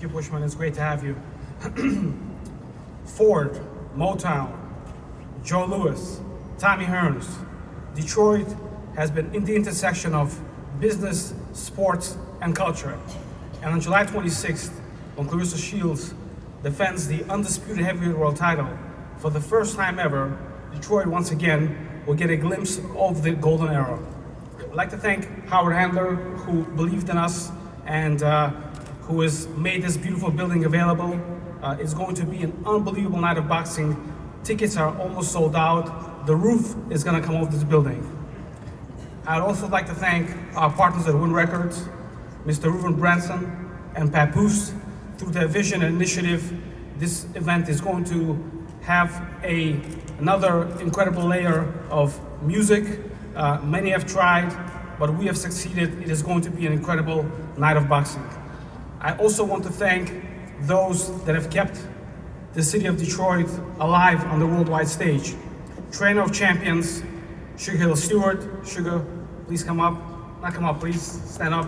Thank you, Bushman. It's great to have you. Ford, Motown, Joe Louis, Tommy Hearns. Detroit has been in the intersection of business, sports, and culture. And on July 26th, when Claressa Shields defends the undisputed heavyweight world title, for the first time ever, Detroit once again will get a glimpse of the golden era. I'd like to thank Howard Handler, who believed in us and who has made this beautiful building available. It's going to be an unbelievable night of boxing. Tickets are almost sold out. The roof is going to come off this building. I'd also like to thank our partners at Win Records, Mr. Ruben Branson and Papoose. Through their vision and initiative, this event is going to have another incredible layer of music. Many have tried, but we have succeeded. It is going to be an incredible night of boxing. I also want to thank those that have kept the city of Detroit alive on the worldwide stage. Trainer of champions, Sugar Hill Stewart. Sugar, please come up. Not come up, please, stand up.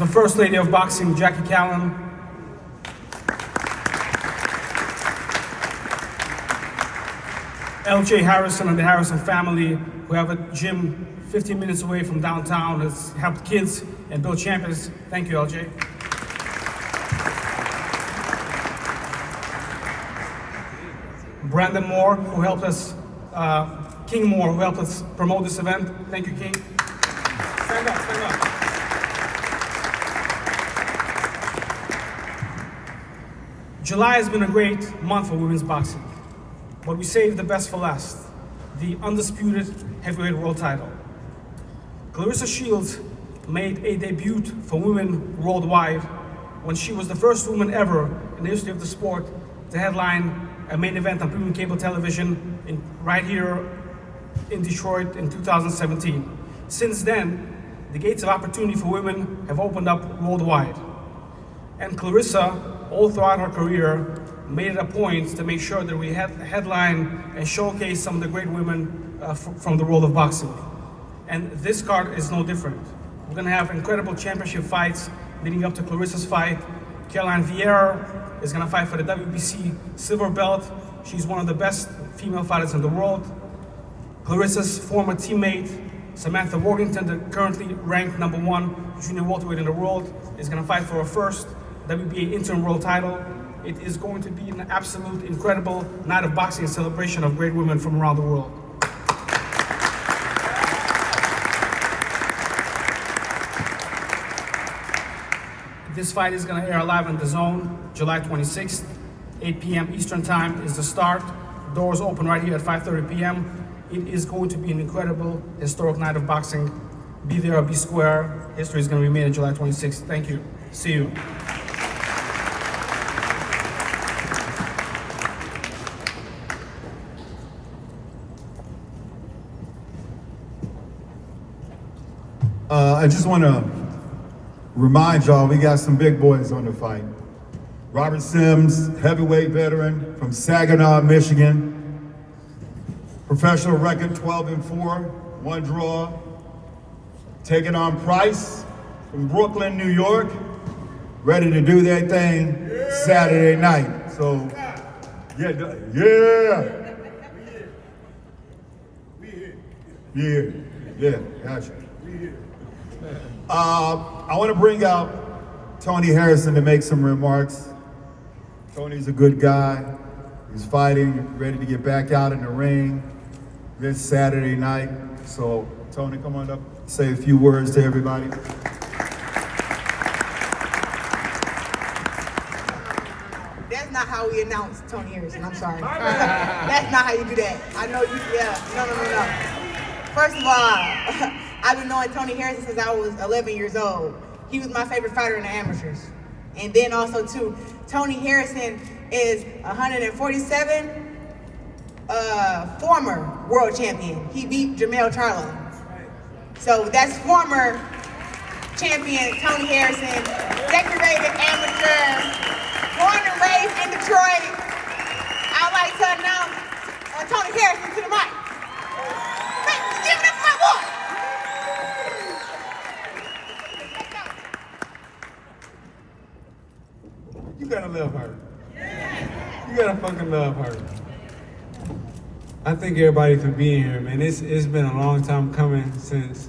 The First Lady of Boxing, Jackie Callan. LJ Harrison and the Harrison family, who have a gym 15 minutes away from downtown, has helped kids and build champions. Thank you, LJ. Brandon Moore, who helped us, King Moore, who helped us promote this event. Thank you, King. Stand up, stand up. July has been a great month for women's boxing, but we saved the best for last, the undisputed heavyweight world title. Clarissa Shields made a debut for women worldwide when she was the first woman ever in the history of the sport to headline a main event on premium cable television right here in Detroit in 2017. Since then, the gates of opportunity for women have opened up worldwide. And Clarissa, all throughout her career, made it a point to make sure that we headline and showcase some of the great women from the world of boxing. And this card is no different. We're gonna have incredible championship fights leading up to Clarissa's fight. Caroline Vieira is gonna fight for the WBC silver belt. She's one of the best female fighters in the world. Clarissa's former teammate, Samantha Worthington, that currently ranked #1 junior welterweight in the world, is gonna fight for her first WBA interim world title. It is going to be an absolute incredible night of boxing and celebration of great women from around the world. This fight is going to air live on DAZN, July 26th, 8 p.m. Eastern Time is the start. Doors open right here at 5:30 p.m. It is going to be an incredible, historic night of boxing. Be there or be square. History is going to be made on July 26th. Thank you. See you. I just want to remind y'all, we got some big boys on the fight. Robert Sims, heavyweight veteran from Saginaw, Michigan. Professional record 12-4, 1 draw. Taking on Price from Brooklyn, New York. Ready to do their thing Saturday night. So, yeah, gotcha. I want to bring out Tony Harrison to make some remarks. Tony's a good guy. He's fighting, ready to get back out in the ring this Saturday night. So, Tony, come on up, say a few words to everybody. That's not how we announce Tony Harrison, I'm sorry. That's not how you do that. I know you, no. First of all, I've been knowing Tony Harrison since I was 11 years old. He was my favorite fighter in the amateurs. And then also too, Tony Harrison is 147 former world champion. He beat Jamel Charlo. So that's former champion Tony Harrison, decorated amateur, born and raised in Detroit. I'd like to announce Tony Harrison to the mic. Give it up for my boy. better fucking love her. I thank everybody for being here, man. It's been a long time coming since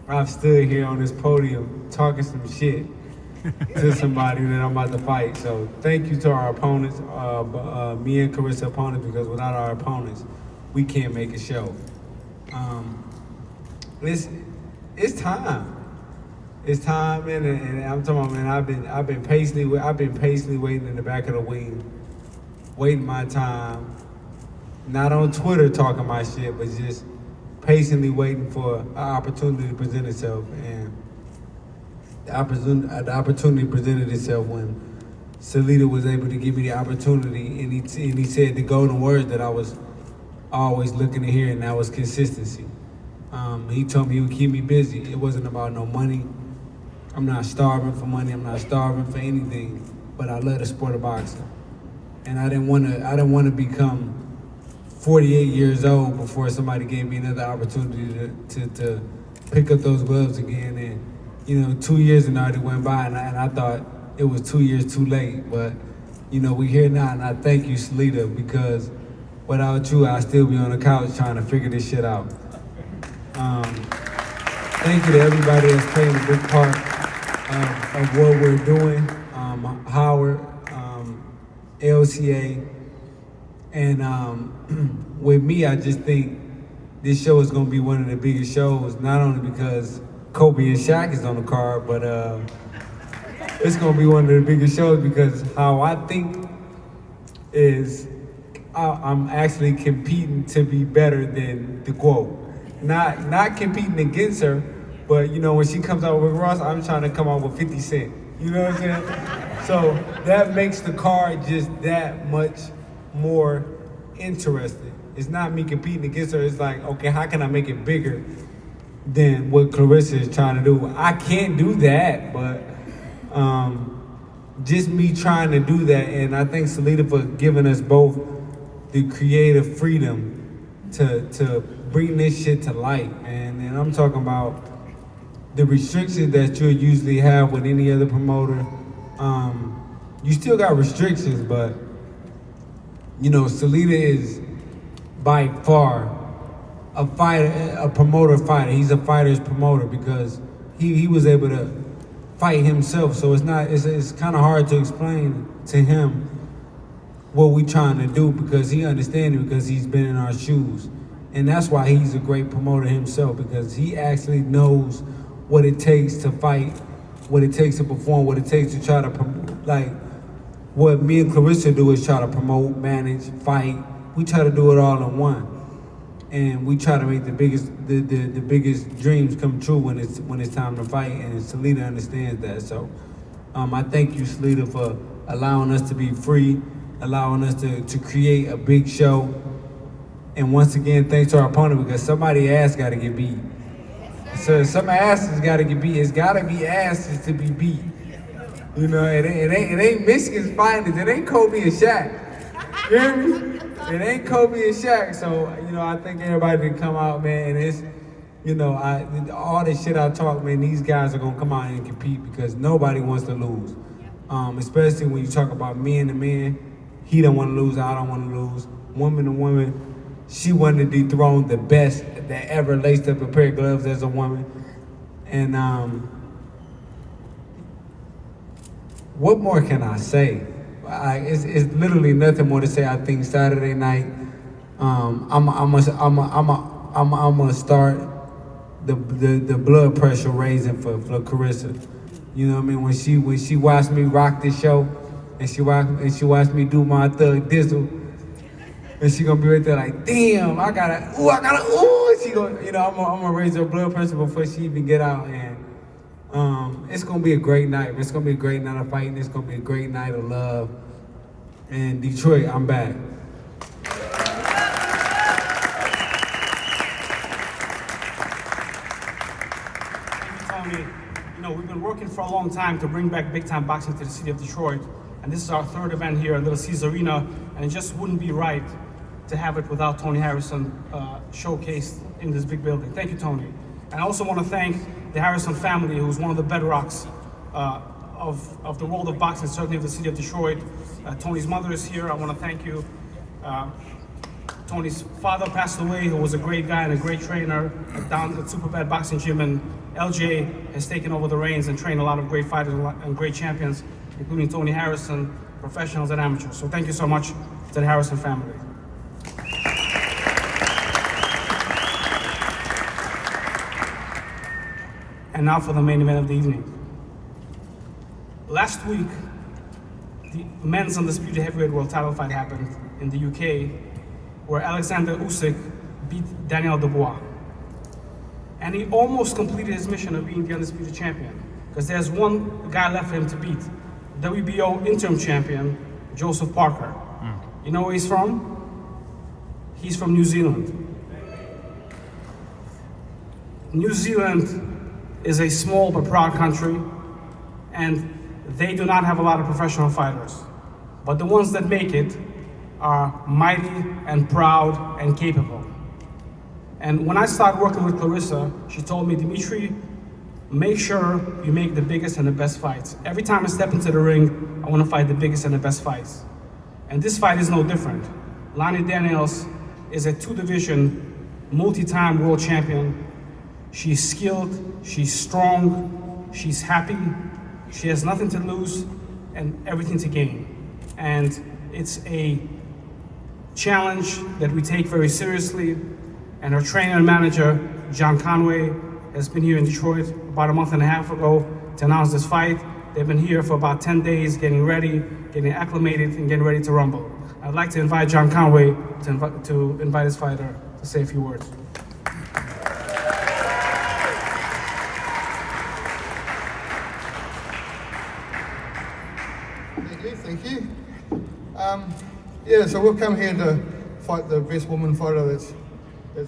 I've stood here on this podium talking some shit to somebody that I'm about to fight. So thank you to our opponents, me and Clarissa opponents, because without our opponents, we can't make a show. It's time. It's time, and I'm talking about, man. I've been patiently waiting in the back of the wing, waiting my time. Not on Twitter talking my shit, but just patiently waiting for an opportunity to present itself. And the opportunity presented itself when Salida was able to give me the opportunity, and he said the golden words that I was always looking to hear, and that was consistency. He told me he would keep me busy. It wasn't about no money. I'm not starving for money. I'm not starving for anything. But I love the sport of boxing, and I didn't want to become 48 years old before somebody gave me another opportunity to pick up those gloves again. And 2 years and already went by, and I thought it was 2 years too late. But we here now, and I thank you, Salida, because without you, I'd still be on the couch trying to figure this shit out. Thank you to everybody that's playing a big part of what we're doing. Howard, LCA, and with me, I just think this show is gonna be one of the biggest shows, not only because Kobe and Shaq is on the card, but it's gonna be one of the biggest shows because how I think is I'm actually competing to be better than the quote. Not competing against her, but when she comes out with Ross, I'm trying to come out with 50 Cent. You know what I'm saying? So that makes the card just that much more interesting. It's not me competing against her. It's like, okay, how can I make it bigger than what Clarissa is trying to do? I can't do that, but just me trying to do that. And I thank Salida for giving us both the creative freedom to bring this shit to light, man. And I'm talking about the restrictions that you'll usually have with any other promoter. You still got restrictions, but Salida is by far a promoter fighter. He's a fighter's promoter because he was able to fight himself. So it's kind of hard to explain to him what we trying to do because he understands it because he's been in our shoes. And that's why he's a great promoter himself, because he actually knows what it takes to fight, what it takes to perform, what it takes to try to like what me and Clarissa do is try to promote, manage, fight. We try to do it all in one. And we try to make the biggest dreams come true when it's time to fight, and Salida understands that. So I thank you, Salida, for allowing us to be free, allowing us to create a big show. And once again, thanks to our opponent, because somebody's ass got to get beat. So some asses got to get beat. It's got to be asses to be beat. It ain't Michigan's finest. It ain't Kobe and Shaq. You hear me? It ain't Kobe and Shaq. So, I think everybody can come out, man. And it's, all the shit I talk, man, these guys are going to come out and compete because nobody wants to lose. Especially when you talk about man to man. He don't want to lose. I don't want to lose. Woman to woman. She wanted to dethrone the best that ever laced up a pair of gloves as a woman. And what more can I say? It's literally nothing more to say. I think Saturday night, I'm gonna start the blood pressure raising for Clarissa. You know what I mean? When she watched me rock this show, and she watched me do my thug dizzle. And she gonna be right there like, damn, I gotta, and she gonna, I'm gonna raise her blood pressure before she even get out. And it's gonna be a great night. It's gonna be a great night of fighting. It's gonna be a great night of love. And Detroit, I'm back. Thank you, Tony. We've been working for a long time to bring back big-time boxing to the city of Detroit. And this is our third event here at Little Ceasar Arena, and it just wouldn't be right to have it without Tony Harrison showcased in this big building. Thank you, Tony. And I also want to thank the Harrison family, who's one of the bedrocks of the world of boxing, certainly of the city of Detroit. Tony's mother is here. I want to thank you. Tony's father passed away, who was a great guy and a great trainer down at Super Bad Boxing Gym, and LJ has taken over the reins and trained a lot of great fighters and great champions, including Tony Harrison, professionals and amateurs. So thank you so much to the Harrison family. And now for the main event of the evening. Last week, the men's undisputed heavyweight world title fight happened in the UK, where Alexander Usyk beat Daniel Dubois. And he almost completed his mission of being the undisputed champion, because there's one guy left for him to beat, WBO interim champion, Joseph Parker. You know where he's from? He's from New Zealand. New Zealand is a small but proud country, and they do not have a lot of professional fighters. But the ones that make it are mighty and proud and capable. And when I started working with Clarissa, she told me, Dimitri, make sure you make the biggest and the best fights. Every time I step into the ring, I want to fight the biggest and the best fights. And this fight is no different. Lani Daniels is a two-division, multi-time world champion. She's skilled, she's strong, she's happy, she has nothing to lose and everything to gain. And it's a challenge that we take very seriously. And her trainer and manager, John Conway, has been here in Detroit about a month and a half ago to announce this fight. They've been here for about 10 days, getting ready, getting acclimated, and getting ready to rumble. I'd like to invite John Conway to invite his fighter to say a few words. Thank you. Yeah, so we've come here to fight the best woman fighter that's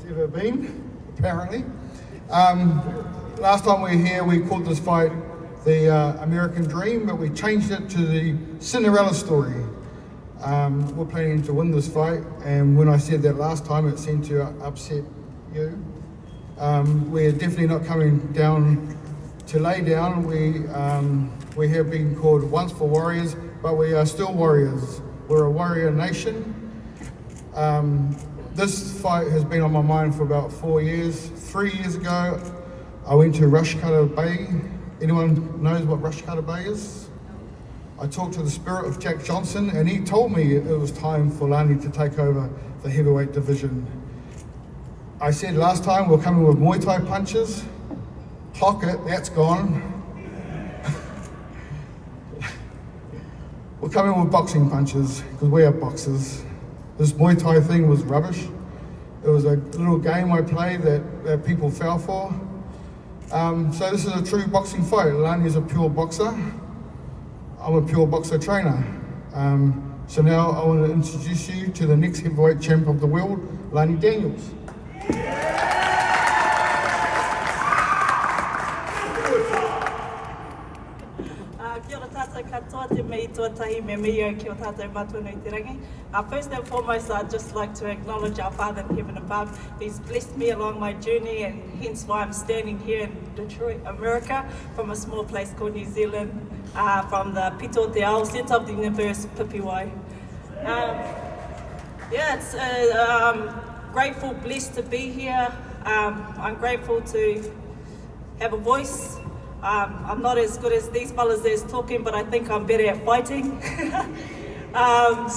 ever been, apparently. Last time we were here, we called this fight the American Dream, but we changed it to the Cinderella story. We're planning to win this fight, and when I said that last time, it seemed to upset you. We're definitely not coming down to lay down. We have been called once for warriors, but we are still warriors. We're a warrior nation. This fight has been on my mind for about 4 years. 3 years ago, I went to Rushcutter Bay. Anyone knows what Rushcutter Bay is? I talked to the spirit of Jack Johnson, and he told me it was time for Lani to take over the heavyweight division. I said last time we're coming with Muay Thai punches. Clock it, that's gone. We're coming with boxing punches, because we are boxers. This Muay Thai thing was rubbish. It was a little game I played that people fell for. So this is a true boxing fight. Lani is a pure boxer. I'm a pure boxer trainer. So now I want to introduce you to the next heavyweight champ of the world, Lani Daniels. First and foremost, I'd just like to acknowledge our Father in heaven above. He's blessed me along my journey, and hence why I'm standing here in Detroit, America, from a small place called New Zealand, from the Pito Te Ao, centre of the universe, Pipiwai. It's grateful, blessed to be here. I'm grateful to have a voice. I'm not as good as these fellas that's talking, but I think I'm better at fighting. I'm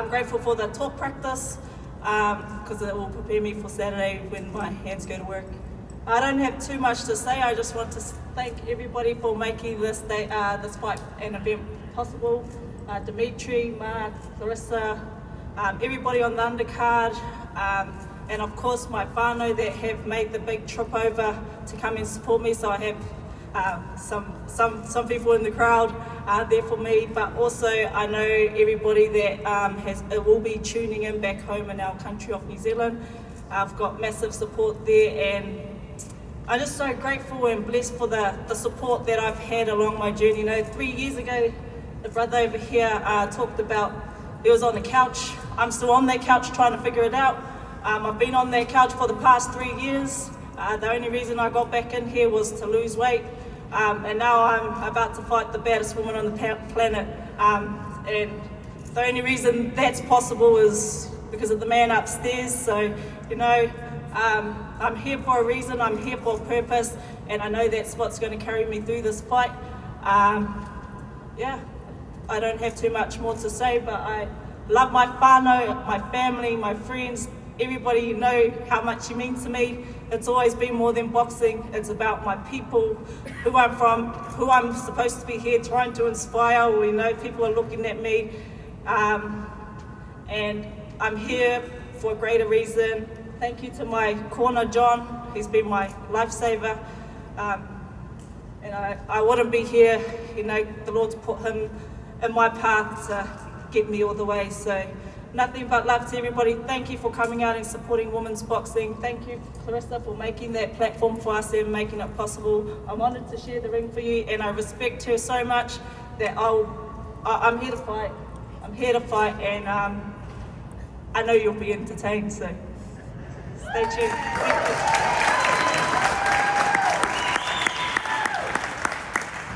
grateful for the talk practice, because it will prepare me for Saturday when my hands go to work. I don't have too much to say. I just want to thank everybody for making this fight and event possible. Dimitri, Mark, Clarissa, everybody on the undercard, and of course my whānau that have made the big trip over to come and support me. So I have some people in the crowd there for me, but also I know everybody that will be tuning in back home in our country of New Zealand. I've got massive support there, and I'm just so grateful and blessed for the support that I've had along my journey. You know, 3 years ago, the brother over here talked about he was on the couch. I'm still on that couch trying to figure it out. I've been on that couch for the past 3 years. The only reason I got back in here was to lose weight. And now I'm about to fight the baddest woman on the planet. And the only reason that's possible is because of the man upstairs. So, you know, I'm here for a reason, I'm here for a purpose, and I know that's what's going to carry me through this fight. Yeah, I don't have too much more to say, but I love my whānau, my family, my friends, everybody. You know how much you mean to me. It's always been more than boxing. It's about my people, who I'm from, who I'm supposed to be here trying to inspire. We know people are looking at me, and I'm here for a greater reason. Thank you to my corner, John. He's been my lifesaver. And I wouldn't be here, you know, the Lord's put him in my path to get me all the way. So nothing but love to everybody. Thank you for coming out and supporting women's boxing. Thank you, Clarissa, for making that platform for us and making it possible. I'm honoured to share the ring for you, and I respect her so much that I'm here to fight. I'm here to fight, and I know you'll be entertained, so stay tuned. Thank you.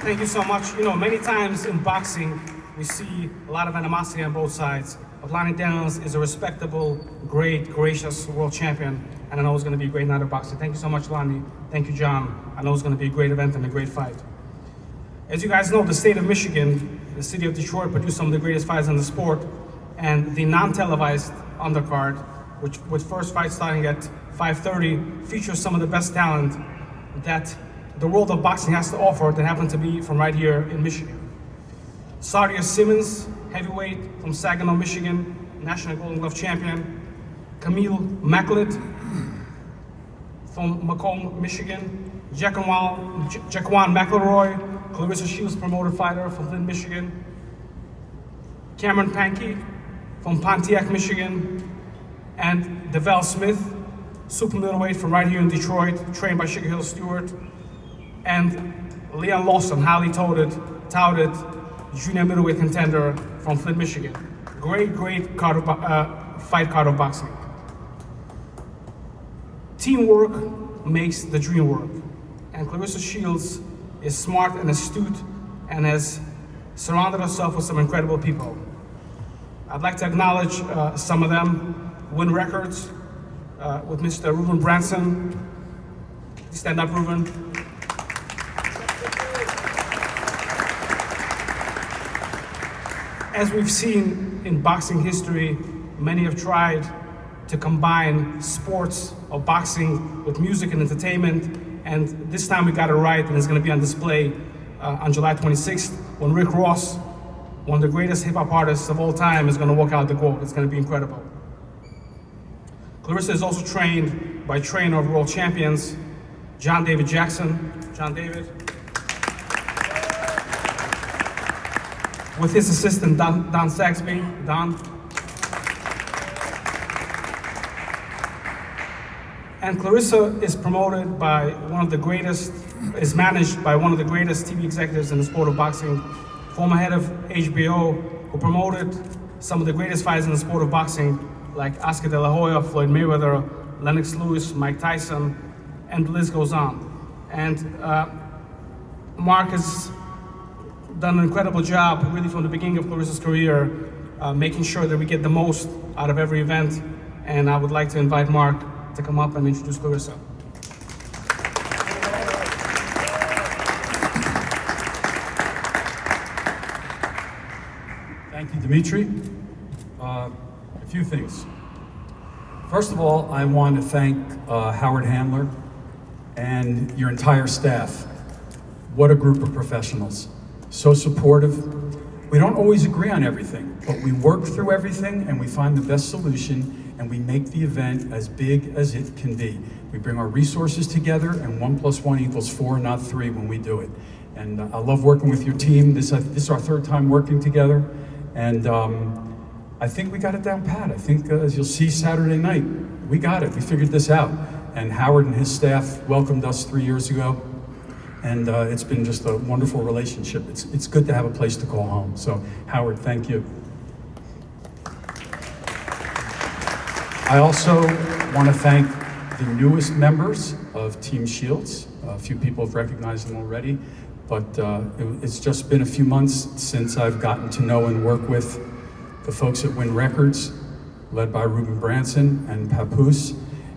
Thank you so much. You know, many times in boxing, we see a lot of animosity on both sides. But Lani Daniels is a respectable, great, gracious world champion, and I know it's going to be a great night of boxing. Thank you so much, Lani. Thank you, John. I know it's going to be a great event and a great fight. As you guys know, the state of Michigan, the city of Detroit, produced some of the greatest fights in the sport, and the non-televised undercard, which with first fight starting at 5:30, features some of the best talent that the world of boxing has to offer that happen to be from right here in Michigan. Sardia Simmons, heavyweight from Saginaw, Michigan, National Golden Glove champion. Camille Macklett from Macomb, Michigan. Jaquan McElroy, Clarissa Shields promoted fighter from Flint, Michigan. Cameron Pankey from Pontiac, Michigan. And Devell Smith, super middleweight from right here in Detroit, trained by Sugar Hill Stewart. And Leon Lawson, highly touted junior middleweight contender from Flint, Michigan. Great card of, fight card of boxing. Teamwork makes the dream work. And Clarissa Shields is smart and astute and has surrounded herself with some incredible people. I'd like to acknowledge some of them. Win records with Mr. Ruben Branson. Stand up, Ruben. As we've seen in boxing history, many have tried to combine sports or boxing with music and entertainment, and this time we got it right, and it's going to be on display on July 26th when Rick Ross, one of the greatest hip-hop artists of all time, is going to walk out the door. It's going to be incredible. Clarissa is also trained by trainer of world champions, John David Jackson. John David. With his assistant, Don Saxby. Don. And Clarissa is promoted by is managed by one of the greatest TV executives in the sport of boxing, former head of HBO, who promoted some of the greatest fighters in the sport of boxing, like Oscar De La Hoya, Floyd Mayweather, Lennox Lewis, Mike Tyson, and the list goes on. And Mark has done an incredible job, really from the beginning of Clarissa's career, making sure that we get the most out of every event. And I would like to invite Mark to come up and introduce Clarissa. Thank you, Dimitri. A few things. First of all, I want to thank Howard Handler and your entire staff. What a group of professionals. So supportive. We don't always agree on everything, but we work through everything and we find the best solution and we make the event as big as it can be. We bring our resources together and 1 + 1 = 4, not 3 when we do it. And I love working with your team. This is our third time working together. And I think we got it down pat. I think as you'll see Saturday night, we got it. We figured this out. And Howard and his staff welcomed us 3 years ago. And it's been just a wonderful relationship. It's good to have a place to call home. So Howard, thank you. I also want to thank the newest members of Team Shields. A few people have recognized them already. but it's just been a few months since I've gotten to know and work with the folks at Win Records, led by Ruben Branson and Papoose,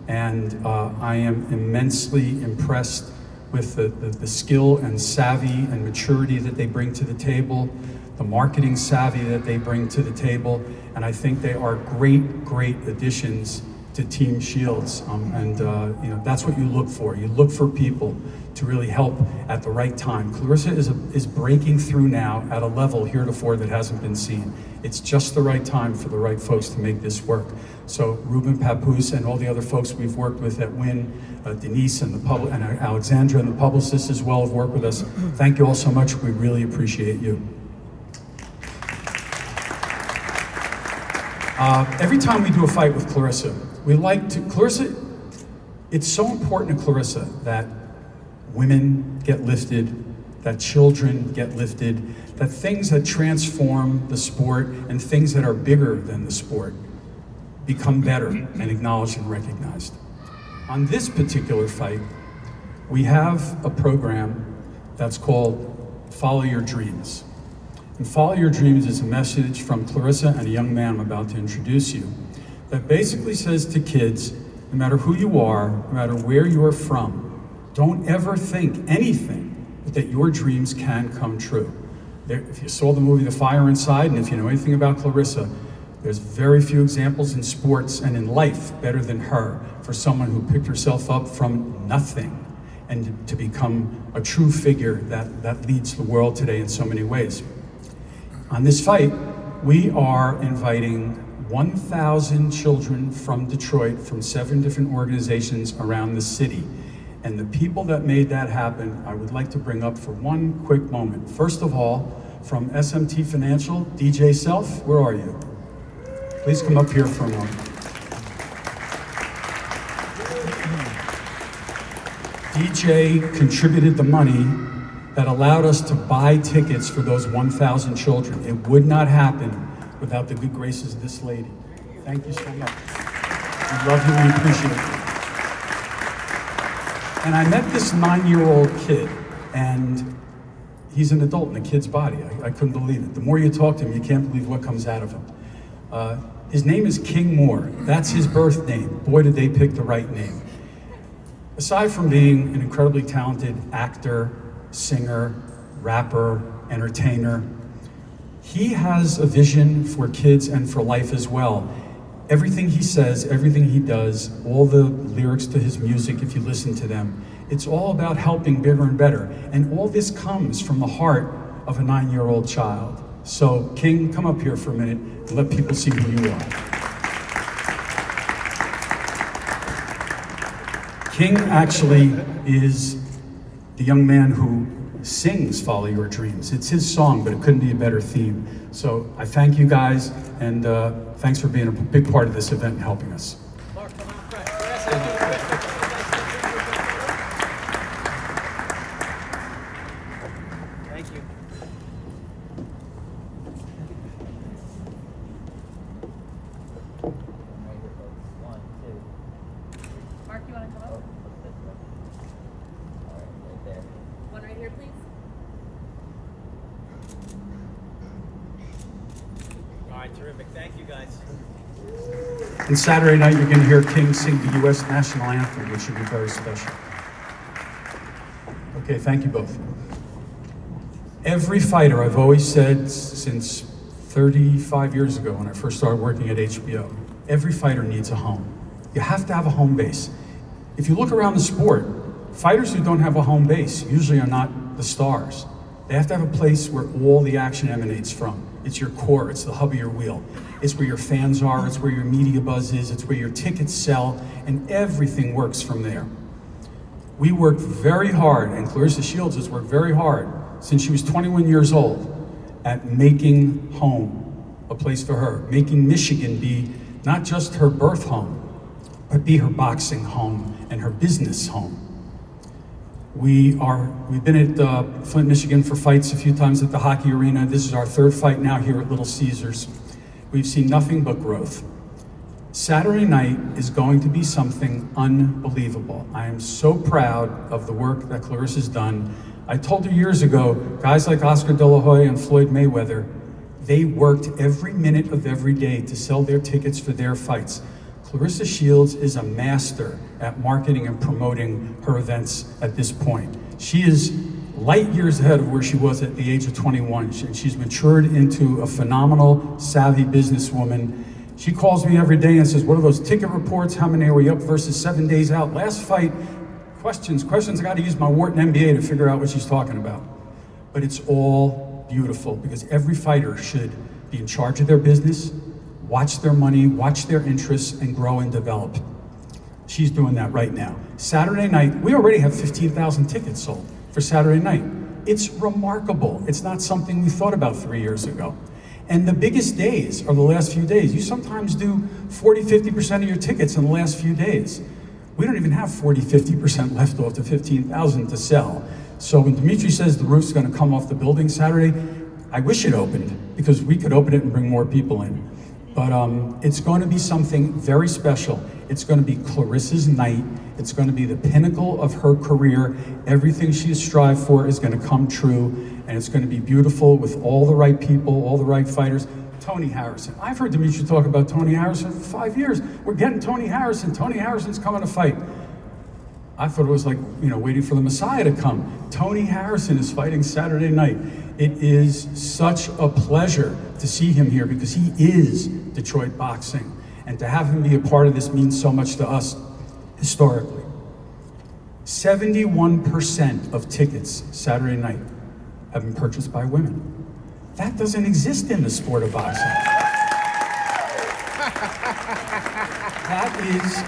and I am immensely impressed with the skill and savvy and maturity that they bring to the table, the marketing savvy that they bring to the table, and I think they are great additions to Team Shields, and you know, that's what you look for. You look for people to really help at the right time. Clarissa is breaking through now at a level heretofore that hasn't been seen. It's just the right time for the right folks to make this work. So Ruben, Papoose, and all the other folks we've worked with at Win, Denise and and Alexandra and the publicists as well have worked with us. Thank you all so much. We really appreciate you. Every time we do a fight with Clarissa, Clarissa, it's so important to Clarissa that women get lifted, that children get lifted, that things that transform the sport and things that are bigger than the sport become better and acknowledged and recognized. On this particular fight, we have a program that's called Follow Your Dreams. And Follow Your Dreams is a message from Clarissa and a young man I'm about to introduce you that basically says to kids, no matter who you are, no matter where you are from, don't ever think anything but that your dreams can come true. If you saw the movie The Fire Inside, and if you know anything about Clarissa, there's very few examples in sports and in life better than her for someone who picked herself up from nothing and to become a true figure that leads the world today in so many ways. On this fight, we are inviting 1,000 children from Detroit, from 7 different organizations around the city. And the people that made that happen, I would like to bring up for one quick moment. First of all, from SMT Financial, DJ Self, where are you? Please come up here for a moment. DJ contributed the money that allowed us to buy tickets for those 1,000 children. It would not happen without the good graces of this lady. Thank you so much. We love you, we appreciate you. And I met this 9-year-old kid, and he's an adult in a kid's body. I couldn't believe it. The more you talk to him, you can't believe what comes out of him. His name is King Moore. That's his birth name. Boy, did they pick the right name. Aside from being an incredibly talented actor, singer, rapper, entertainer, he has a vision for kids and for life as well. Everything he says, everything he does, all the lyrics to his music, if you listen to them, it's all about helping bigger and better. And all this comes from the heart of a 9-year-old child. So, King, come up here for a minute and let people see who you are. King actually is the young man who sings Follow Your Dreams. It's his song, but it couldn't be a better theme. So I thank you guys, and thanks for being a big part of this event and helping us. Thank you. Mark, you want to come up? One right here, please. All right, terrific. Thank you, guys. And Saturday night, you're going to hear King sing the U.S. National Anthem, which should be very special. Okay, thank you both. Every fighter, I've always said since 35 years ago when I first started working at HBO, every fighter needs a home. You have to have a home base. If you look around the sport, fighters who don't have a home base usually are not the stars. They have to have a place where all the action emanates from. It's your core, it's the hub of your wheel. It's where your fans are, it's where your media buzz is, it's where your tickets sell, and everything works from there. We worked very hard, and Clarissa Shields has worked very hard since she was 21 years old at making home a place for her, making Michigan be not just her birth home, but be her boxing home and her business home. We've been at Flint, Michigan for fights a few times at the hockey arena. This is our 3rd fight now here at Little Caesars. We've seen nothing but growth. Saturday night is going to be something unbelievable. I am so proud of the work that Clarissa's done. I told her years ago, guys like Oscar De La Hoya and Floyd Mayweather, they worked every minute of every day to sell their tickets for their fights. Clarissa Shields is a master at marketing and promoting her events at this point. She is light years ahead of where she was at the age of 21. She's matured into a phenomenal, savvy businesswoman. She calls me every day and says, what are those ticket reports? How many are we up versus 7 days out? Last fight, questions. I gotta use my Wharton MBA to figure out what she's talking about. But it's all beautiful because every fighter should be in charge of their business, watch their money, watch their interests, and grow and develop. She's doing that right now. Saturday night, we already have 15,000 tickets sold for Saturday night. It's remarkable. It's not something we thought about 3 years ago. And the biggest days are the last few days. You sometimes do 40, 50% of your tickets in the last few days. We don't even have 40, 50% left off the 15,000 to sell. So when Dimitri says the roof's gonna come off the building Saturday, I wish it opened because we could open it and bring more people in. But it's going to be something very special. It's going to be Clarissa's night. It's going to be the pinnacle of her career. Everything she has strived for is going to come true, and it's going to be beautiful with all the right people, all the right fighters. Tony Harrison. I've heard Dimitri talk about Tony Harrison for 5 years. We're getting Tony Harrison. Tony Harrison's coming to fight. I thought it was like, waiting for the Messiah to come. Tony Harrison is fighting Saturday night. It is such a pleasure to see him here because he is Detroit boxing. And to have him be a part of this means so much to us historically. 71% of tickets Saturday night have been purchased by women. That doesn't exist in the sport of boxing. That is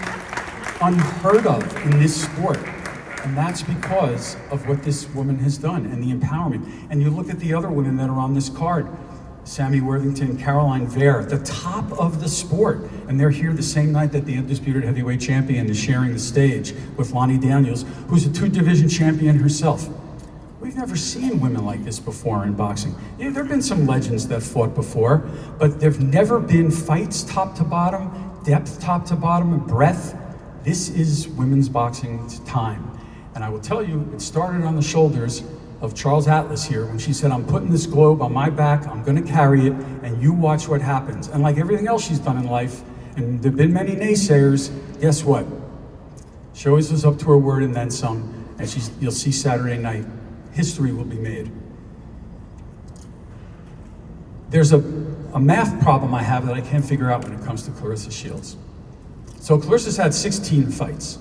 unheard of in this sport. And that's because of what this woman has done and the empowerment. And you look at the other women that are on this card, Sammy Worthington, Caroline Vare, the top of the sport. And they're here the same night that the undisputed heavyweight champion is sharing the stage with Lani Daniels, who's a 2-division champion herself. We've never seen women like this before in boxing. There have been some legends that fought before, but there've never been fights top to bottom, depth top to bottom, breadth. This is women's boxing's time. And I will tell you, it started on the shoulders of Charles Atlas here when she said, I'm putting this globe on my back, I'm gonna carry it, and you watch what happens. And like everything else she's done in life, and there've been many naysayers, guess what? She always was up to her word and then some, and you'll see Saturday night, history will be made. There's a math problem I have that I can't figure out when it comes to Clarissa Shields. So Clarissa's had 16 fights.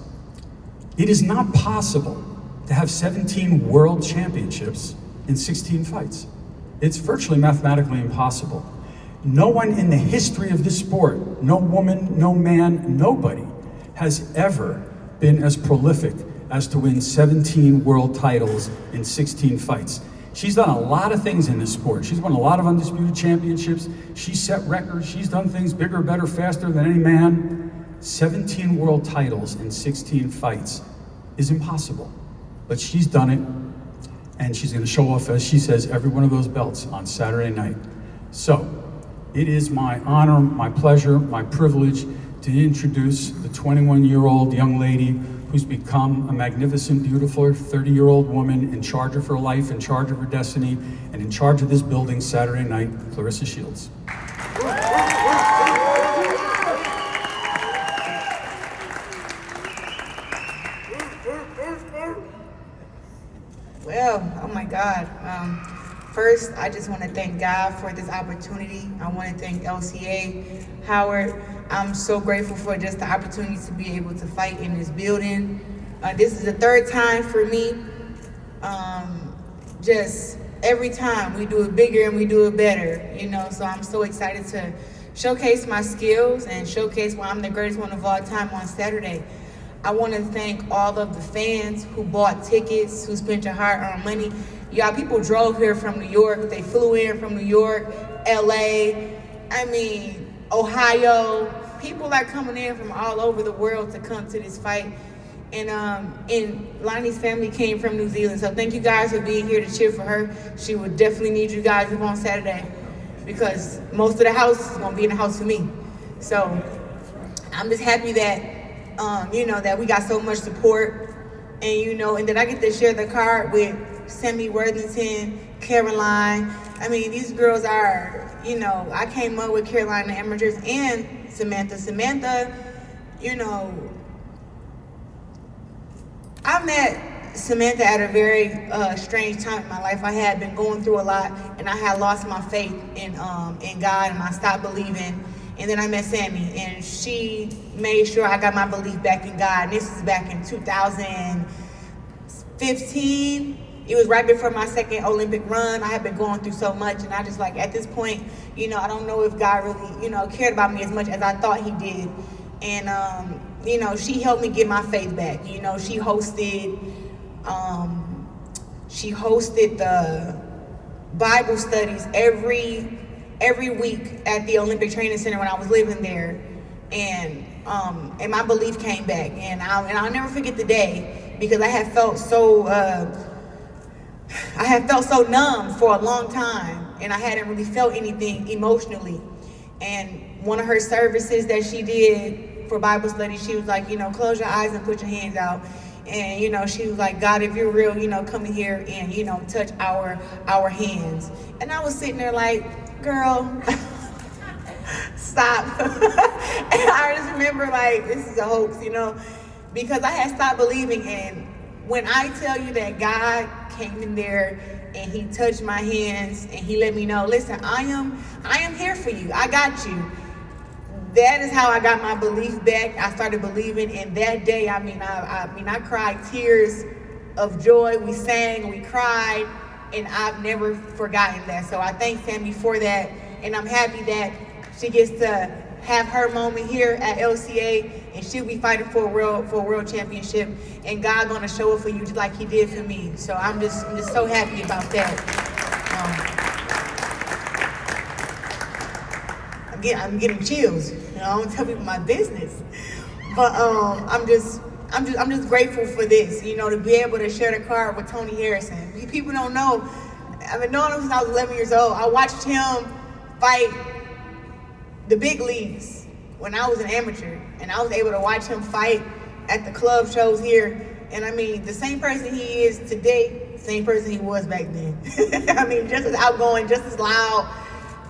It is not possible to have 17 world championships in 16 fights. It's virtually mathematically impossible. No one in the history of this sport, no woman, no man, nobody has ever been as prolific as to win 17 world titles in 16 fights. She's done a lot of things in this sport. She's won a lot of undisputed championships. She's set records. She's done things bigger, better, faster than any man. 17 world titles in 16 fights is impossible. But she's done it, and she's gonna show off, as she says, every one of those belts on Saturday night. So, it is my honor, my pleasure, my privilege to introduce the 21-year-old young lady who's become a magnificent, beautiful 30-year-old woman in charge of her life, in charge of her destiny, and in charge of this building Saturday night, Clarissa Shields. Well, oh my God. First, I just want to thank God for this opportunity. I want to thank LCA, Howard. I'm so grateful for just the opportunity to be able to fight in this building. This is the third time for me. Just every time we do it bigger and we do it better, so I'm so excited to showcase my skills and showcase why I'm the greatest one of all time on Saturday. I want to thank all of the fans who bought tickets, who spent your hard-earned money. Y'all, people drove here from New York. They flew in from New York, LA, Ohio. People are coming in from all over the world to come to this fight. And Lani's family came from New Zealand. So thank you guys for being here to cheer for her. She will definitely need you guys up on Saturday because most of the house is going to be in the house for me. So I'm just happy that that we got so much support, and and that I get to share the card with Sammy Worthington, Caroline. I mean, these girls are, you know, I came up with Caroline the amateurs and Samantha. Samantha, you know, I met Samantha at a very strange time in my life. I had been going through a lot, and I had lost my faith in God, and I stopped believing. And then I met Sammy, and she made sure I got my belief back in God. And this is back in 2015. It was right before my second Olympic run. I had been going through so much, and I just like, at this point, you know, I don't know if God really, you know, cared about me as much as I thought he did. And, you know, she helped me get my faith back. You know, she hosted the Bible studies every week at the Olympic Training Center when I was living there, and my belief came back, and I'll never forget the day, because I had felt so numb for a long time, and I hadn't really felt anything emotionally. And one of her services that she did for Bible study, she was like, you know, close your eyes and put your hands out. And, you know, she was like, God, if you're real, you know, come in here and, you know, touch our hands. And I was sitting there like, girl, stop. And I just remember like, this is a hoax, you know, because I had stopped believing. And when I tell you that God came in there and he touched my hands and he let me know, listen, I am here for you. I got you. That is how I got my belief back. I started believing, and that day, I cried tears of joy. We sang, we cried, and I've never forgotten that. So I thank Sammy for that, and I'm happy that she gets to have her moment here at LCA, and she'll be fighting for a world championship, and God gonna show it for you just like he did for me. So I'm just so happy about that. I'm getting chills. You know, I don't tell people my business, but I'm just grateful for this. You know, to be able to share the card with Tony Harrison. People don't know. I've been knowing him since I was 11 years old. I watched him fight the big leagues when I was an amateur, and I was able to watch him fight at the club shows here. And I mean, the same person he is today, same person he was back then. I mean, just as outgoing, just as loud,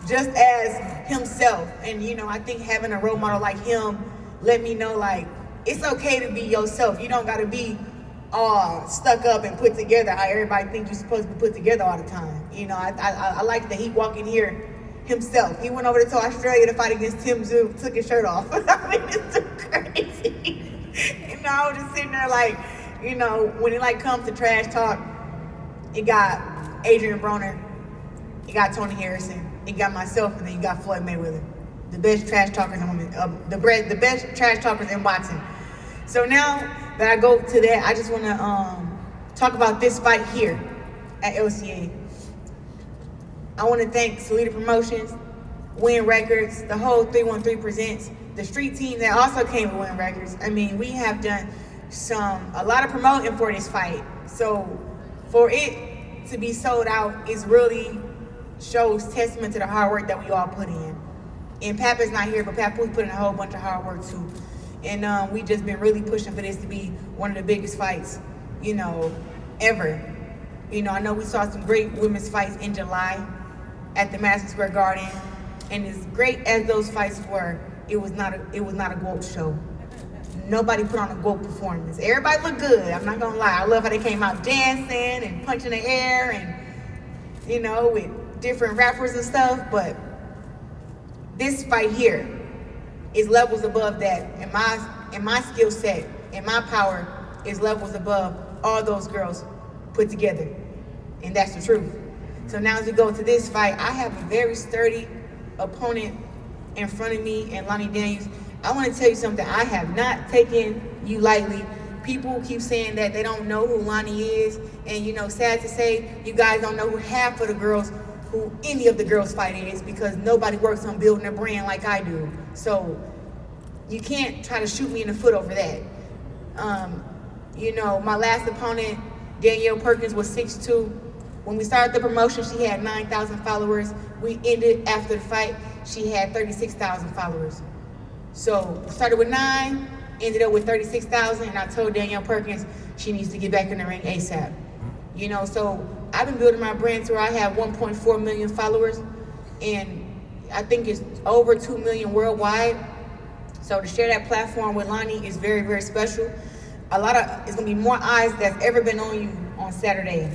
just as himself. And you know, I think having a role model like him let me know, like, it's okay to be yourself. You don't gotta be all stuck up and put together how everybody thinks you're supposed to be put together all the time. You know, I like that he walked in here himself. He went over to Australia to fight against Tim Tszyu, took his shirt off. I mean, it's too crazy. You know, I was just sitting there like, you know, when it like comes to trash talk, it got Adrian Broner, it got Tony Harrison, it got myself, and then you got Floyd Mayweather. The best trash talkers in women, the best trash talkers in boxing. So now that I go to that, I just want to talk about this fight here at LCA. I want to thank Salida Promotions, Win Records, the whole 313 Presents, the street team that also came with Win Records. I mean, we have done a lot of promoting for this fight. So for it to be sold out is really shows testament to the hard work that we all put in. And Papa's not here, but Papa's put in a whole bunch of hard work too. And we just been really pushing for this to be one of the biggest fights, you know, ever. You know, I know we saw some great women's fights in July at the Madison Square Garden, and as great as those fights were, it was not a GOAT show. Nobody put on a GOAT performance. Everybody looked good. I'm not gonna lie. I love how they came out dancing and punching the air, and you know, with different rappers and stuff. But this fight here is levels above that, and my skill set and my power is levels above all those girls put together, and that's the truth. So now as we go to this fight, I have a very sturdy opponent in front of me, and Lani Daniels. I want to tell you something. I have not taken you lightly. People keep saying that they don't know who Lani is, and you know, sad to say, you guys don't know who half of the girls, who any of the girls fight is, because nobody works on building a brand like I do. So you can't try to shoot me in the foot over that. You know, my last opponent, Danielle Perkins, was 6'2". When we started the promotion, she had 9,000 followers. We ended after the fight, she had 36,000 followers. So started with 9, ended up with 36,000, and I told Danielle Perkins she needs to get back in the ring ASAP. So I've been building my brand to where I have 1.4 million followers, and I think it's over 2 million worldwide. So to share that platform with Lani is very, very special. It's gonna be more eyes that's ever been on you on Saturday,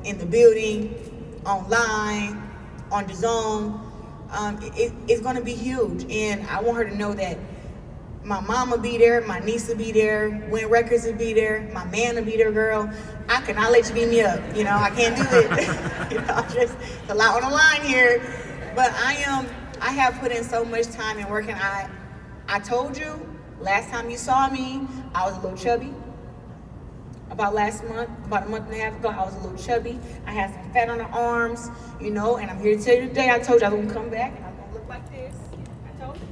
in the building, online, on the zone. It's gonna be huge, and I want her to know that my mom will be there, my niece will be there, Win Records will be there, my man will be there, girl. I cannot let you beat me up, I can't do it. Just it's a lot on the line here. But I have put in so much time and work, and I told you last time you saw me, I was a little chubby. About a month and a half ago, I was a little chubby. I had some fat on the arms, and I'm here to tell you today, I told you I was gonna come back and I was gonna look like this. I told you.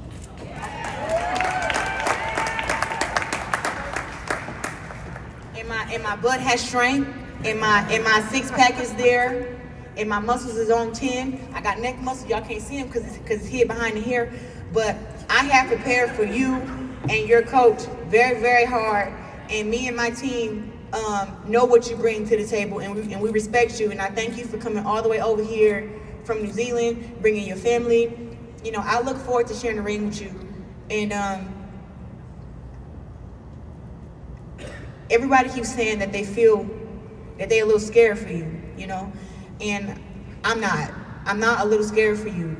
And my butt has strength, and my six pack is there, and my muscles is on 10. I got neck muscles, y'all can't see them because it's hid behind the hair, but I have prepared for you and your coach very, very hard, and me and my team know what you bring to the table, and we respect you, and I thank you for coming all the way over here from New Zealand, bringing your family. I look forward to sharing the ring with you, and everybody keeps saying that they feel that they're a little scared for you, and I'm not a little scared for you.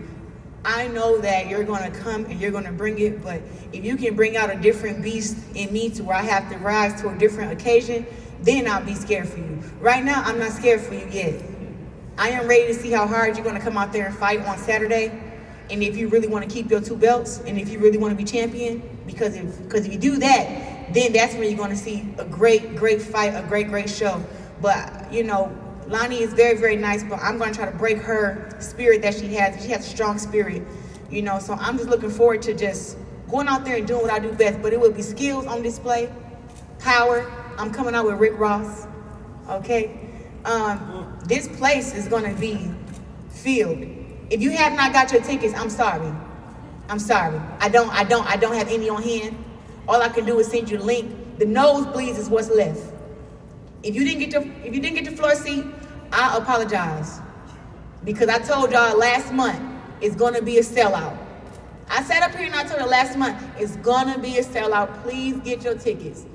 I know that you're gonna come and you're gonna bring it, but if you can bring out a different beast in me to where I have to rise to a different occasion, then I'll be scared for you. Right now, I'm not scared for you yet. I am ready to see how hard you're gonna come out there and fight on Saturday, and if you really wanna keep your 2 belts, and if you really wanna be champion, because if you do that, then that's when you're gonna see a great, great fight, a great, great show. But, Lani is very, very nice, but I'm gonna try to break her spirit that she has. She has a strong spirit, so I'm just looking forward to just going out there and doing what I do best, but it will be skills on display, power. I'm coming out with Rick Ross, okay? This place is gonna be filled. If you have not got your tickets, I'm sorry. I don't have any on hand. All I can do is send you the link. The nosebleeds is what's left. If you didn't get your floor seat, I apologize. Because I told y'all last month it's gonna be a sellout. I sat up here and I told you last month it's gonna be a sellout. Please get your tickets.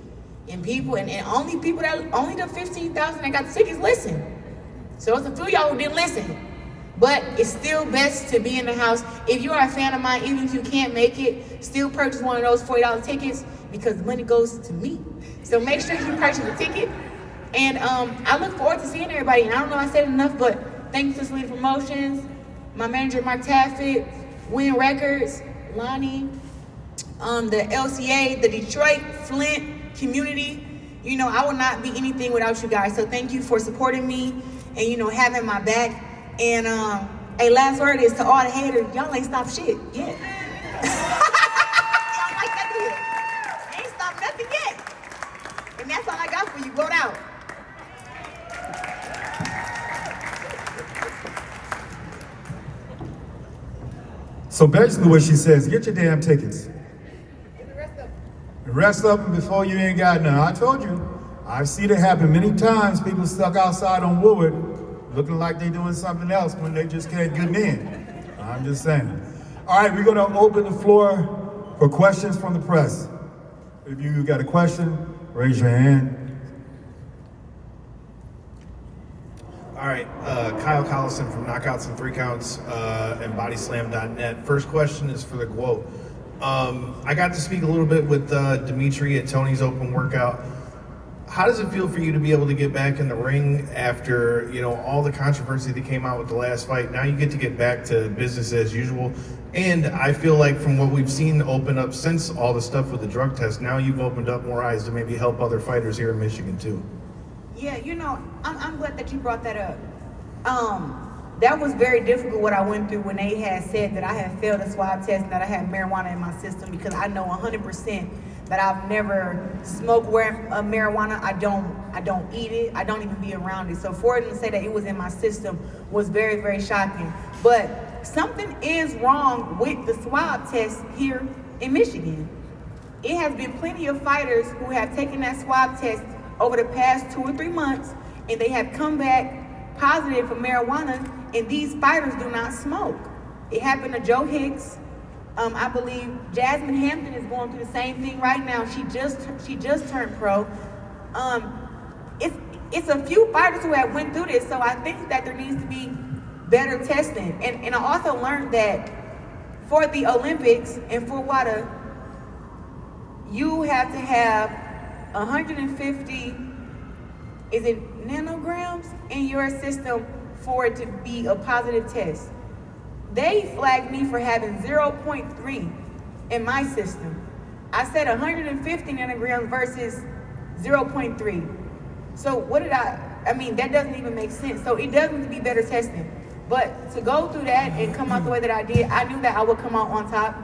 And only the 15,000 that got the tickets listen. So it's a few of y'all who didn't listen. But it's still best to be in the house. If you are a fan of mine, even if you can't make it, still purchase one of those $40 tickets because the money goes to me. So make sure you purchase a ticket. And I look forward to seeing everybody. And I don't know if I said enough, but thanks to Selena Promotions, my manager Mark Taffet, Win Records, Lani, the LCA, the Detroit, Flint community. I will not be anything without you guys. So thank you for supporting me and, having my back. And last word is to all the haters, y'all ain't stopped shit yet. Y'all like that yet? Ain't stopped nothing yet. And that's all I got for you. Vote out. So basically what she says, get your damn tickets. Get the rest of them. The rest of them before you ain't got none. I told you, I've seen it happen many times. People stuck outside on Woodward looking like they doing something else when they just can't get in. I'm just saying. All right, we're gonna open the floor for questions from the press. If you got a question, raise your hand. All right, Kyle Collison from Knockouts and 3 Counts and Bodyslam.net. First question is for the quote. I got to speak a little bit with Dimitri at Tony's open workout. How does it feel for you to be able to get back in the ring after, all the controversy that came out with the last fight? Now you get to get back to business as usual. And I feel like from what we've seen open up since all the stuff with the drug test, now you've opened up more eyes to maybe help other fighters here in Michigan too. Yeah, I'm glad that you brought that up. That was very difficult what I went through when they had said that I had failed a swab test and that I had marijuana in my system, because I know 100% that I've never smoked marijuana. I don't eat it. I don't even be around it. So for them to say that it was in my system was very, very shocking. But something is wrong with the swab test here in Michigan. It has been plenty of fighters who have taken that swab test over the past 2 or 3 months, and they have come back positive for marijuana, and these fighters do not smoke. It happened to Joe Hicks. I believe Jasmine Hampton is going through the same thing right now. She just turned pro. It's a few fighters who have went through this, so I think that there needs to be better testing. And I also learned that for the Olympics and for WADA, you have to have 150, is it nanograms in your system for it to be a positive test. They flagged me for having 0.3 in my system. I said 150 nanograms versus 0.3. So what did I mean, that doesn't even make sense. So it does need to be better testing. But to go through that and come out the way that I did, I knew that I would come out on top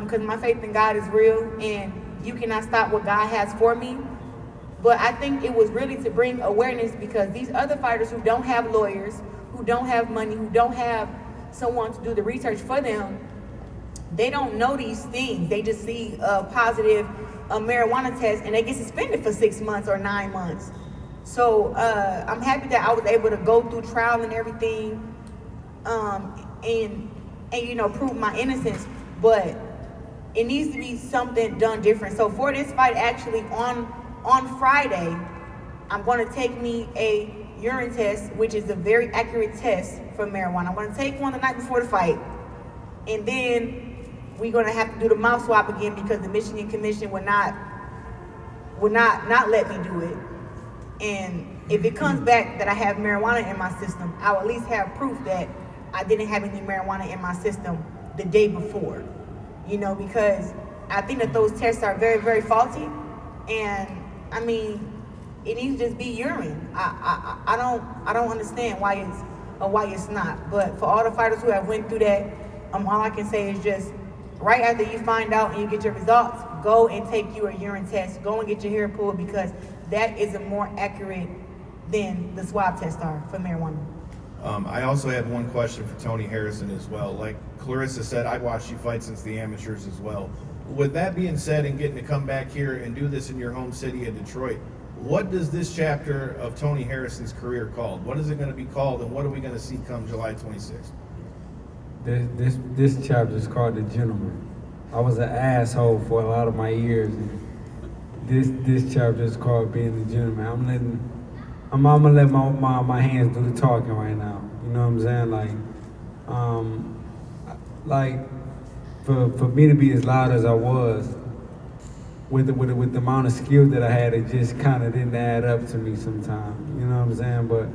because my faith in God is real and you cannot stop what God has for me. But I think it was really to bring awareness because these other fighters who don't have lawyers, who don't have money, who don't have someone to do the research for them, they don't know these things. They just see a positive marijuana test and they get suspended for 6 months or 9 months. So I'm happy that I was able to go through trial and everything and you know, prove my innocence, but it needs to be something done different. So for this fight, actually on Friday, I'm going to take me a urine test, which is a very accurate test for marijuana. I'm going to take one the night before the fight, and then we're going to have to do the mouth swab again because the Michigan Commission would not let me do it. And if it comes back that I have marijuana in my system, I'll at least have proof that I didn't have any marijuana in my system the day before. You know, because I think that those tests are very, very faulty. And I mean, it needs to just be urine. I don't understand why it's not. But for all the fighters who have went through that, all I can say is just right after you find out and you get your results, go and take you a urine test. Go and get your hair pulled because that is a more accurate than the swab tests are for marijuana. I also had one question for Tony Harrison as well. Like Clarissa said, I watched you fight since the amateurs as well. With that being said and getting to come back here and do this in your home city of Detroit, what does this chapter of Tony Harrison's career called? What is it going to be called and what are we going to see come July 26th? This chapter is called The Gentleman. I was an asshole for a lot of my years. This chapter is called Being the Gentleman. I'm gonna let my hands do the talking right now. You know what I'm saying? Like for me to be as loud as I was, with the amount of skill that I had, it just kind of didn't add up to me sometimes. You know what I'm saying? But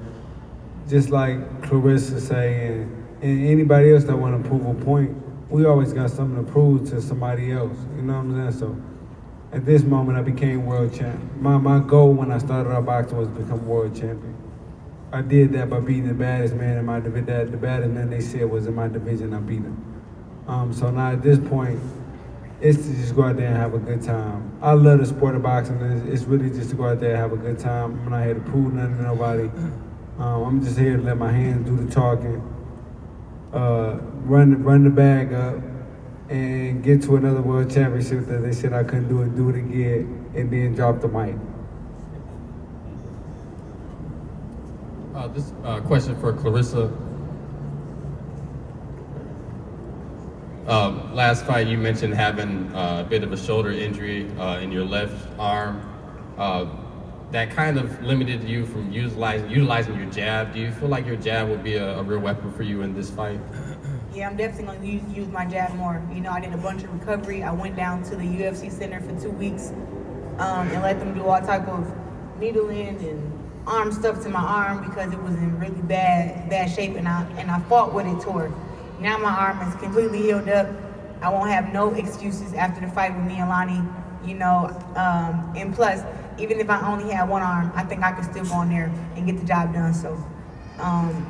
just like Clarissa saying, and anybody else that want to prove a point, we always got something to prove to somebody else. You know what I'm saying? So at this moment, I became world champion. My goal when I started out boxing was to become world champion. I did that by beating the baddest man in my division. The baddest man they said was in my division, I beat him. So now at this point, it's to just go out there and have a good time. I love the sport of boxing. It's really just to go out there and have a good time. I'm not here to prove nothing to nobody. I'm just here to let my hands do the talking, run the bag up, and get to another world championship that they said I couldn't do it again, and then drop the mic. This question for Clarissa. Last fight you mentioned having a bit of a shoulder injury in your left arm. That kind of limited you from utilizing your jab. Do you feel like your jab will be a real weapon for you in this fight? Yeah, I'm definitely going to use my jab more. You know, I did a bunch of recovery. I went down to the UFC center for 2 weeks and let them do all type of needling and arm stuff to my arm because it was in really bad shape, and I fought with it tore. Now my arm is completely healed up. I won't have no excuses after the fight with me and Lani, you know. And plus, even if I only had one arm, I think I could still go in there and get the job done. So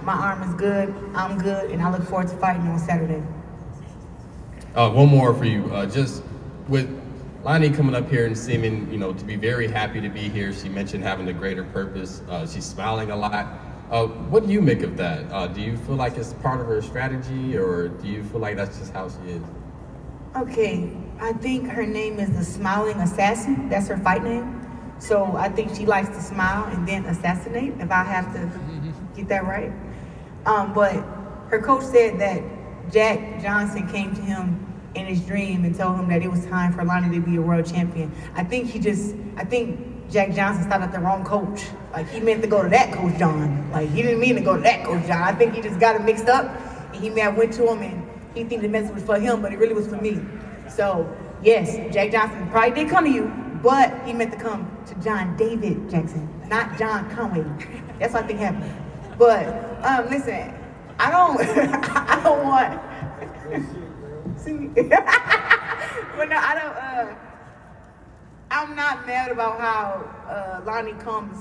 my arm is good, I'm good, and I look forward to fighting on Saturday. One more for you. Just with Lani coming up here and seeming, you know, to be very happy to be here. She mentioned having a greater purpose. She's smiling a lot. What do you make of that? Do you feel like it's part of her strategy, or do you feel like that's just how she is? Okay, I think her name is the Smiling Assassin. That's her fight name. So I think she likes to smile and then assassinate, if I have to get that right. But her coach said that Jack Johnson came to him in his dream and told him that it was time for Lani to be a world champion. I think Jack Johnson stopped at the wrong coach. Like, he meant to go to that Coach John. Like, he didn't mean to go to that Coach John. I think he just got it mixed up, and he may have went to him and he think the message was for him, but it really was for me. So, yes, Jack Johnson probably did come to you, but he meant to come to John David Jackson, not John Conway. That's what I think happened. But, listen, I don't want, see me? But no, I'm not mad about how Lani comes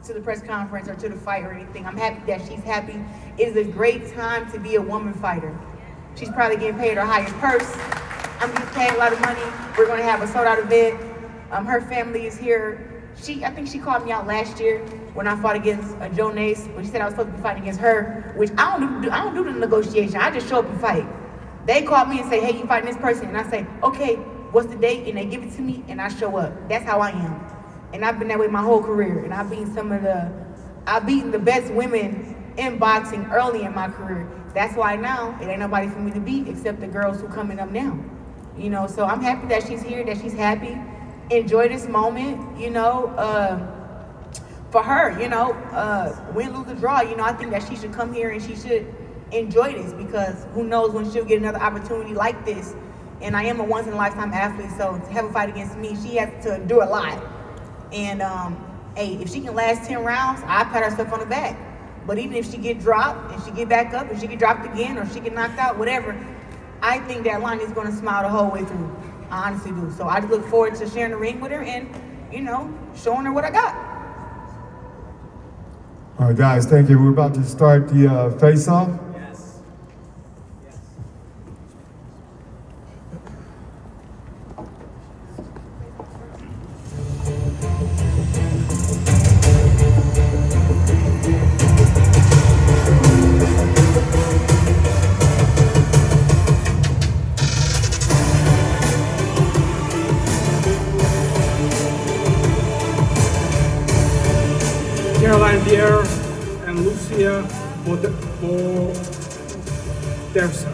to the press conference or to the fight or anything. I'm happy that she's happy. It is a great time to be a woman fighter. She's probably getting paid her highest purse. I'm getting paid a lot of money. We're gonna have a sold-out event. Her family is here. I think she called me out last year when I fought against Joe Nace, when she said I was supposed to be fighting against her, which I don't do the negotiation. I just show up and fight. They call me and say, hey, you fighting this person, and I say, okay, what's the date? And they give it to me, and I show up. That's how I am. And I've been that way my whole career. And I've beaten the best women in boxing early in my career. That's why now it ain't nobody for me to beat except the girls who coming up now. You know, so I'm happy that she's here, that she's happy. Enjoy this moment, you know, for her, you know, win, lose, or draw. You know, I think that she should come here and she should enjoy this, because who knows when she'll get another opportunity like this. And I am a once-in-a-lifetime athlete, so to have a fight against me, she has to do a lot. And, hey, if she can last 10 rounds, I pat herself on the back. But even if she get dropped, and she get back up, and she get dropped again, or she get knocked out, whatever, I think that Lani is going to smile the whole way through. I honestly do. So I just look forward to sharing the ring with her and, you know, showing her what I got. All right, guys, thank you. We're about to start the face-off. Yes. Yes. Caroline Dier and Lucia Bodersa.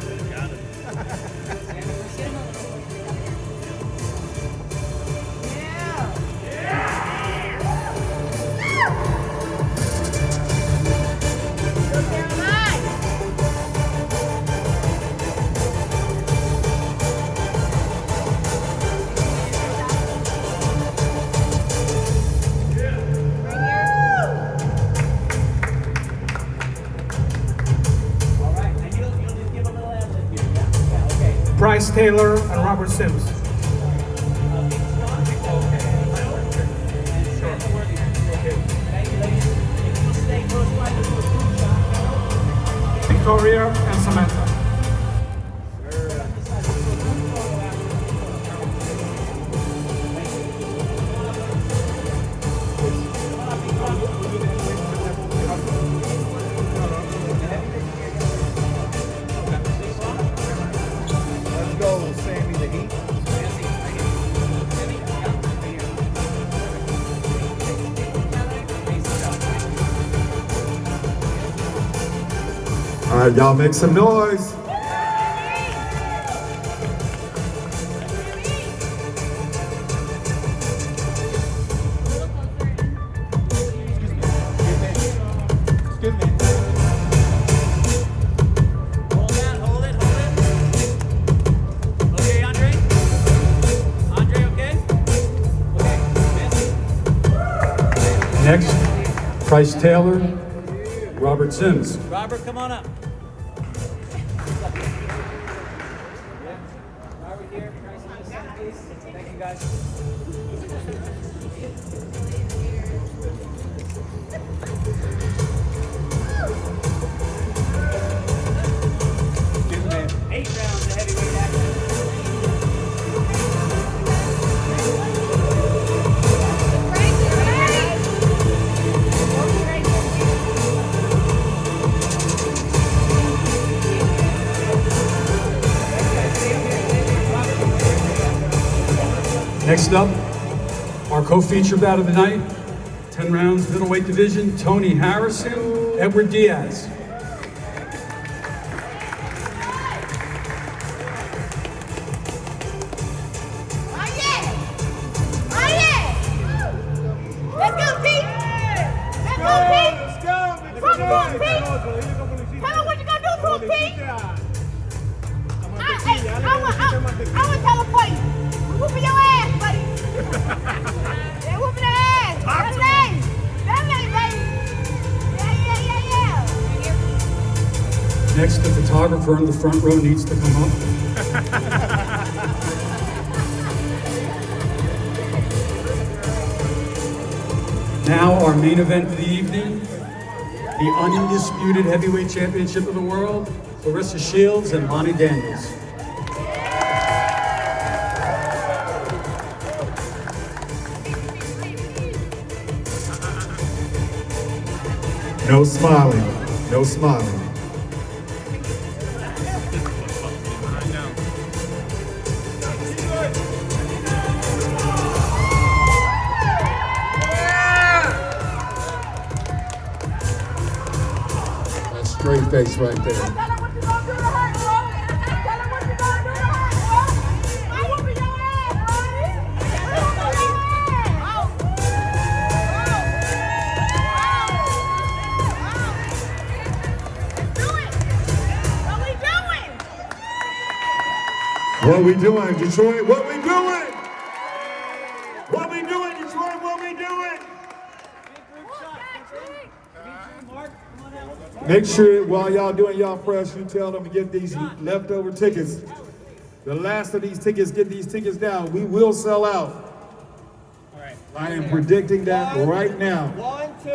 Bryce Taylor and Robert Sims. Victoria and Samantha. All right, y'all make some noise. Next, Bryce Taylor, Robert Sims. Robert, come on up. Robert here. Thank you, guys. Excuse me. 8 rounds of heavyweight action. Next up, our Co-feature bout of the night, 10 rounds, middleweight division, Tony Harrison, Edward Diaz. Next, the photographer in the front row needs to come up. Now, our main event of the evening, the undisputed heavyweight championship of the world, Claressa Shields and Lani Daniels. No smiling. No smiling. That's straight face right there. What we doing, Detroit? What we doing? What we doing, Detroit? What we doing? Make sure while y'all doing y'all press, you tell them to get these leftover tickets. The last of these tickets, get these tickets down. We will sell out. I am predicting that right now. 1, 2,